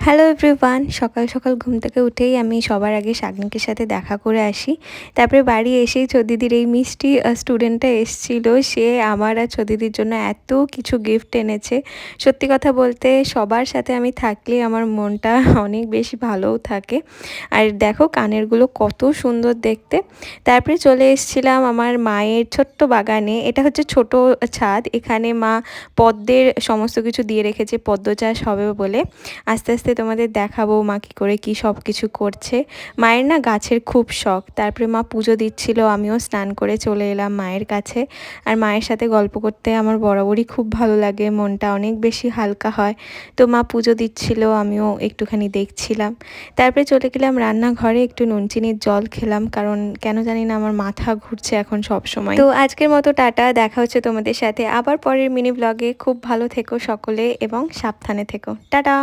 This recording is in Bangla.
হ্যালো এভরিওয়ান, সকাল সকাল ঘুম থেকে উঠেই আমি সবার আগে শাগনিকের সাথে দেখা করে আসি। তারপরে বাড়ি এসেই ছদিদির এই মিষ্টি স্টুডেন্টটা এসেছিল। সে আমার আর ছদিদির জন্য এত কিছু গিফট এনেছে। সত্যি কথা বলতে সবার সাথে আমি থাকলে আমার মনটা অনেক বেশি ভালোও থাকে। আর দেখো কানেরগুলো কত সুন্দর দেখতে। তারপরে চলে এসেছিলাম আমার মায়ের ছোট্ট বাগানে। এটা হচ্ছে ছোট ছাদ, এখানে মা পদ্মের সমস্ত কিছু দিয়ে রেখেছে পদ্ম চাষ হবে বলে। আস্তে আস্তে তোমাদের দেখাবো মা কী করে কী সব কিছু করছে। মায়ের না গাছের খুব শখ। তারপরে মা পুজো দিচ্ছিল, আমিও স্নান করে চলে এলাম মায়ের কাছে। আর মায়ের সাথে গল্প করতে আমার বরাবরই খুব ভালো লাগে, মনটা অনেক বেশি হালকা হয়। তো মা পুজো দিচ্ছিল, আমিও একটুখানি দেখছিলাম। তারপরে চলে গেলাম রান্নাঘরে, একটু নুন চিনির জল খেলাম, কারণ কেন জানি না আমার মাথা ঘুরছে এখন সব সময়। তো আজকের মতো টাটা, দেখা হচ্ছে তোমাদের সাথে আবার পরের মিনি ব্লগে। খুব ভালো থেকো সকলে এবং সাবধানে থেকো। টাটা।